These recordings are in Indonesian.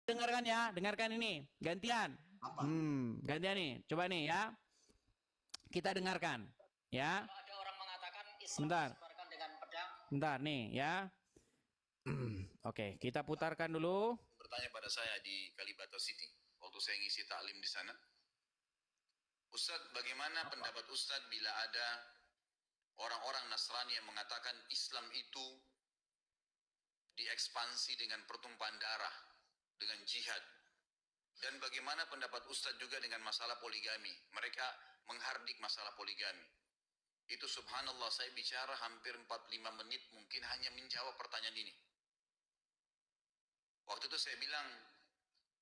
Dengarkan ya, dengarkan ini. Gantian. Apa? Gantian nih. Coba nih ya. Kita dengarkan. Ya. Ada orang mengatakan Islam Sebentar. disebarkan dengan pedang. Bentar nih ya. Oke, kita putarkan dulu. Bertanya pada saya di Kalibata City waktu saya ngisi taklim di sana. Ustadz, bagaimana pendapat Ustadz bila ada orang-orang Nasrani yang mengatakan Islam itu diekspansi dengan pertumpahan darah, dengan jihad? Dan bagaimana pendapat Ustadz juga dengan masalah poligami? Mereka menghardik masalah poligami. Itu subhanallah, saya bicara hampir 45 menit mungkin hanya menjawab pertanyaan ini. Waktu itu saya bilang,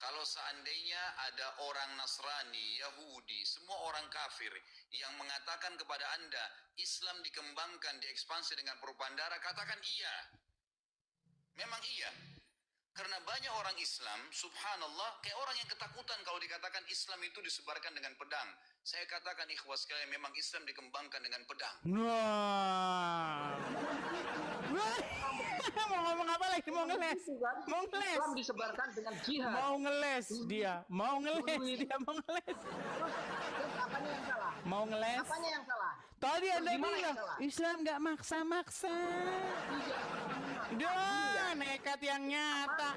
kalau seandainya ada orang Nasrani, Yahudi, semua orang kafir yang mengatakan kepada Anda, Islam dikembangkan, diekspansi dengan perubahan darah, katakan iya. Memang iya. Karena banyak orang Islam, subhanallah, kayak orang yang ketakutan kalau dikatakan Islam itu disebarkan dengan pedang. Saya katakan ikhwas sekalian, memang Islam dikembangkan dengan pedang. Wah. Mau ngomong apa lagi? Mau ngeles. Mau ngeles. Islam disebarkan dengan jihad. Mau ngeles dia. Mau ngeles dia. Mau ngeles. Terus apanya yang salah? Mau ngeles. Apanya yang salah? Tadi Anda gimana yang bilang salah? Islam nggak maksa-maksa. Dah, nekat yang nyata.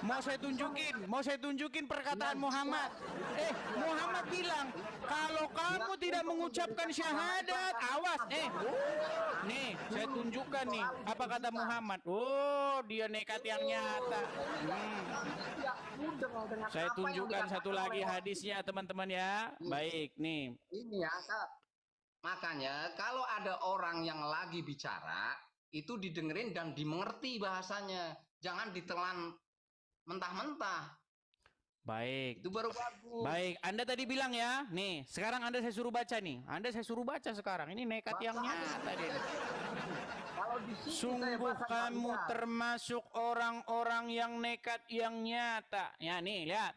Mau saya tunjukin perkataan Muhammad. Muhammad bilang, kalau kamu tidak mengucapkan syahadat, awas. Nih, saya tunjukkan nih apa kata Muhammad. Oh, dia nekat yang nyata. Saya tunjukkan satu lagi hadisnya, teman-teman ya. Baik, nih. Ini ya, makanya kalau ada orang yang lagi bicara, itu didengerin dan dimengerti bahasanya. Jangan ditelan mentah-mentah. Baik. Itu baru bagus. Baik, Anda tadi bilang ya. Nih, sekarang Anda saya suruh baca nih. Anda saya suruh baca sekarang. Ini nekat yang nyata deh. Kalau di sini saya Sungguh baca kamu kalian. termasuk orang-orang yang nekat yang nyata. Ya nih, lihat.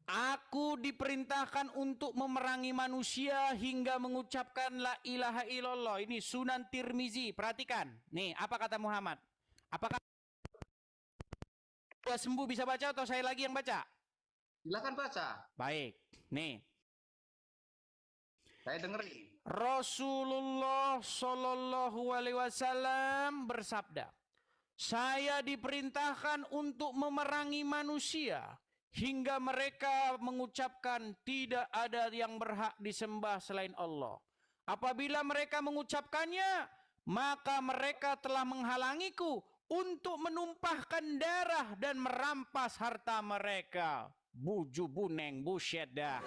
Aku diperintahkan untuk memerangi manusia hingga mengucapkan la ilaha illallah. Ini Sunan Tirmizi. Perhatikan. Nih, apa kata Muhammad? Apakah sudah sembuh bisa baca atau saya lagi yang baca? Silakan baca. Baik. Nih. Saya dengerin. Rasulullah Shallallahu Alaihi Wasallam bersabda, saya diperintahkan untuk memerangi manusia hingga mereka mengucapkan tidak ada yang berhak disembah selain Allah. Apabila mereka mengucapkannya, maka mereka telah menghalangiku untuk menumpahkan darah dan merampas harta mereka. Buju buneng buset dah.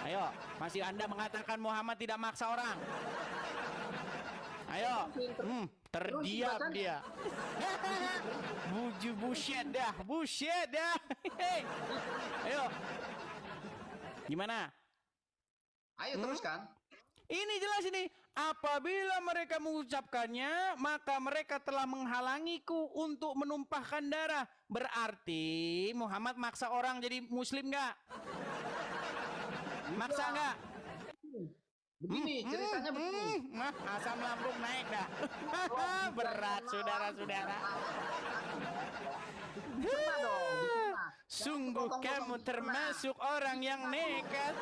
Ayo, masih Anda mengatakan Muhammad tidak maksa orang? Ayo, terdiam dia. Buju buset dah, buset dah. Ayo, gimana? Ayo teruskan. Ini jelas ini. Apabila mereka mengucapkannya, maka mereka telah menghalangiku untuk menumpahkan darah. Berarti Muhammad maksa orang jadi muslim nggak? Maksa nggak? Begini, ceritanya begini. Asam lambung naik dah. Berat saudara-saudara. Dicerna dong, dicerna. Sungguh kamu termasuk orang yang nekat.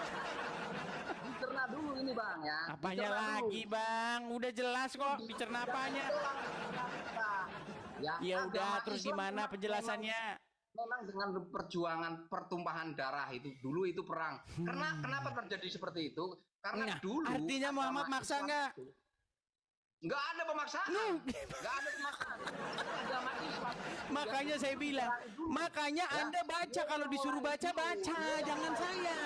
Dicerna dulu ini bang ya. Apanya Dicerna lagi dulu. bang? Udah jelas kok dicerna apanya. Ya udah, agama terus Islam gimana memang- penjelasannya? Memang dengan perjuangan pertumpahan darah itu dulu itu perang. Kenapa terjadi seperti itu? Karena Nah, dulu artinya agama Muhammad maksa Islam nggak? itu nggak ada pemaksaan. Nggak ada pemaksaan. Agama Islam. Makanya saya bilang, makanya Anda baca, kalau disuruh baca, jangan saya.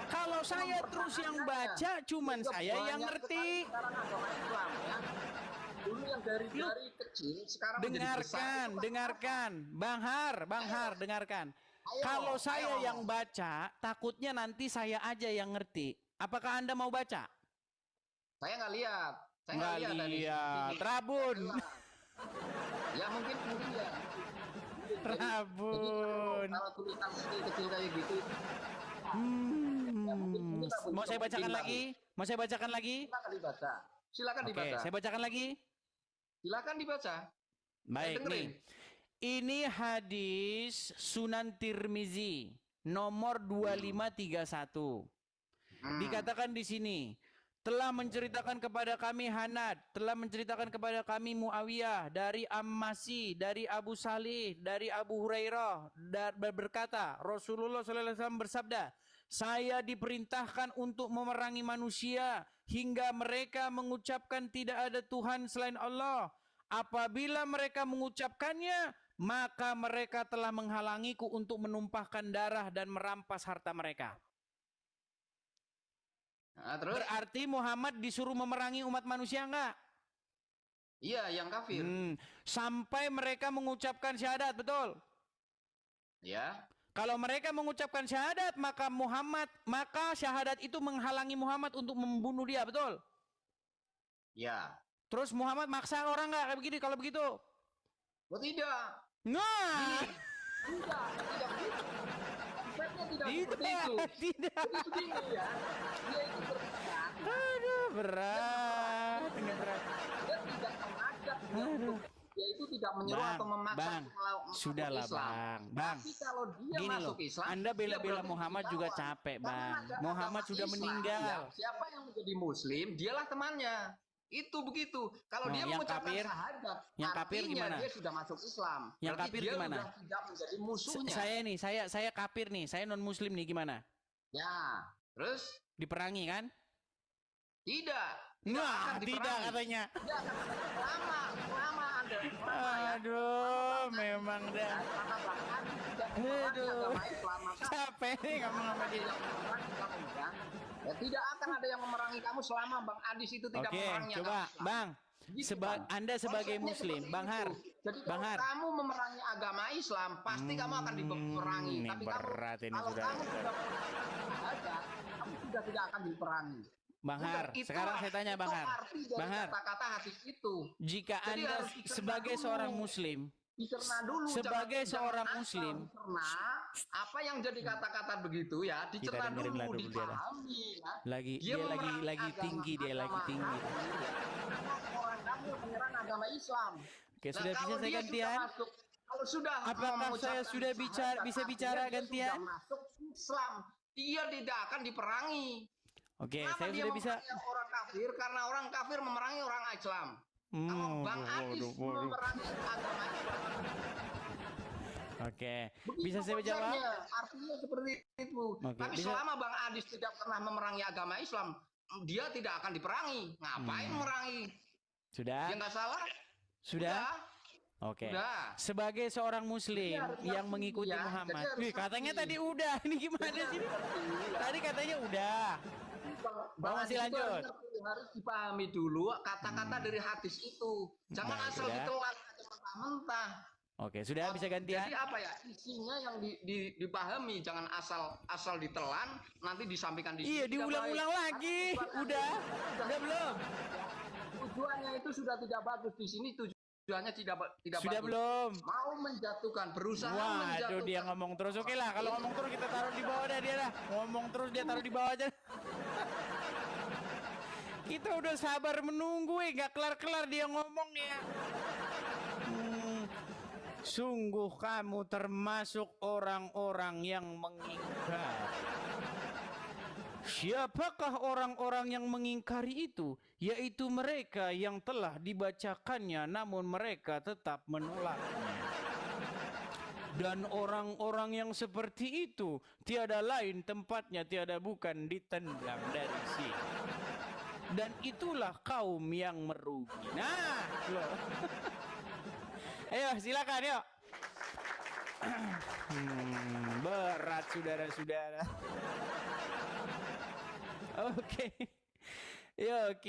Kalau saya terus yang baca, cuman saya yang ngerti. Sekarang agama Islam ya. Dulu yang dari kecil sekarang menjadi besar. Dengarkan, Bang Har, dengarkan. Kalau saya yang baca, takutnya nanti saya aja yang ngerti. Apakah Anda mau baca? Saya nggak lihat. Saya Nggak nggak lihat dari lihat. sini. Rabun. Ya mungkin ya. Rabun. Kalau tulisan kecil kayak gitu. Mau saya bacakan lagi? Silakan dibaca. Silakan Oke, dibaca. saya bacakan lagi. Silakan dibaca. Baik dengerin. nih. Ini hadis Sunan Tirmizi nomor 2531. Dikatakan di sini, telah menceritakan kepada kami Hanad, telah menceritakan kepada kami Muawiyah dari Ammasi, dari Abu Salih, dari Abu Hurairah, dan berkata, Rasulullah SAW bersabda, saya diperintahkan untuk memerangi manusia hingga mereka mengucapkan tidak ada Tuhan selain Allah. Apabila mereka mengucapkannya, maka mereka telah menghalangiku untuk menumpahkan darah dan merampas harta mereka. Nah, terus? Berarti Muhammad disuruh memerangi umat manusia enggak? Iya, yang kafir. Sampai mereka mengucapkan syahadat, betul? Ya. Kalau mereka mengucapkan syahadat, maka syahadat itu menghalangi Muhammad untuk membunuh dia, betul? Ya. Terus Muhammad maksa orang enggak kayak begini kalau begitu? Oh, tidak. Nah. Tidak begitu. Konsepnya tidak seperti itu. Tidak. Jadi begini ya. Dia itu berkata, Aduh, berat. dia tidak mengajak dia untuk, yaitu tidak menyuruh Bang, atau memaksa Bang, masuk sudahlah, Islam. Bang. Tapi kalau dia Gini masuk loh, Islam, Anda dia bela-bela berarti Muhammad ditawan. juga capek, Karena Bang. ada Muhammad agama sudah Islam, meninggal. ya, siapa yang menjadi Muslim, dialah temannya. Itu begitu. Kalau dia yang mengucapkan kafir? syahadat, Yang kafir artinya gimana? dia sudah masuk Islam. Yang Berarti kafir dia gimana? sudah tidak menjadi musuhnya. Saya kafir nih, saya non muslim nih, gimana? Ya, terus Diperangi kan? tidak. Nah, akan tidak diperangi. katanya. Dia akan lama Anda. Aduh, memang dah. Karena bahkan tidak memerangi Aduh. agama Islam, maka Capek nih ngomong sama dia. tidak memerangi kamu, ya. Ya, tidak akan ada yang memerangi kamu selama Bang Adis itu tidak Oke, memerangi coba agama Islam. Bang. Gitu, Bang. Anda sebagai Konsepnya muslim, seperti Bang itu. Har. Jadi Bang kalau Har. kamu memerangi agama Islam, pasti kamu akan diperangi. Ini Tapi berat ini kalau sudah. kamu sudah mengajar, kamu sudah tidak akan diperangi. Bang Har, Itu sekarang saya tanya Bang itu Har. arti dari Bang Har, kata-kata hadis itu. jika Jadi Anda harus dicerna sebagai dulu. seorang muslim, Dicerna dulu. Sebagai seorang asal muslim. dicerna apa yang jadi kata-kata begitu ya, dicerna dengerin dulu, lah dulu dia lah. dipahami. Ya. dia memerangi lagi agama- tinggi, dia lagi agama tinggi. kamu, ya. Karena orang kamu menyerang agama Islam. Oke, Nah, sudah bisa kalau saya dia gantian? sudah masuk, kalau sudah Apakah mengucapkan saya sudah syahadat, bisa artinya bicara dia gantian? Sudah masuk Islam, dia tidak akan diperangi. Oke, Kenapa saya dia sudah bisa. memerangi orang kafir? Karena orang kafir memerangi orang Islam. Kalau Bang Adis memerangi agama Islam. Oke, Begitu bisa saya jawab? konsepnya, artinya seperti itu. Oke, Tapi bisa- selama Bang Adis tidak pernah memerangi agama Islam, dia tidak akan diperangi. Ngapain memerangi? Sudah? Dia nggak salah? Sudah? Oke. Sudah. Sebagai seorang muslim harus yang ngerti, mengikuti ya. Muhammad. Jadi harus Wih, katanya ngerti. tadi udah. Ini gimana sih? Tadi katanya udah. Bang masih Adis itu lanjut. harus dipahami dulu kata-kata dari hadis itu. Jangan Baik, asal sudah. ditelan aja mentah-mentah. Oke, sudah bisa gantian? Jadi apa ya, isinya yang dipahami, jangan asal ditelan nanti disampaikan di sini. Iya, Tidak diulang-ulang baik. lagi. Karena Udah belum? tujuannya itu sudah tidak bagus. Di sini tujuannya tidak Sudah bagus. belum? Mau menjatuhkan, berusaha Waduh, menjatuhkan. dia ngomong terus. Oke lah, kalau ngomong terus kita taruh di bawah dah dia dah. Ngomong terus dia taruh di bawah aja. Kita udah sabar menunggu, nggak kelar-kelar dia ngomongnya. Sungguh kamu termasuk orang-orang yang mengingkar. Siapakah orang-orang yang mengingkari itu? Yaitu mereka yang telah dibacakannya namun mereka tetap menolaknya. Dan orang-orang yang seperti itu tiada lain tempatnya, tiada bukan ditendang dari sini. Dan itulah kaum yang merugi. Nah, loh. Ayo silakan yuk. Berat saudara-saudara. Oke. Yuk.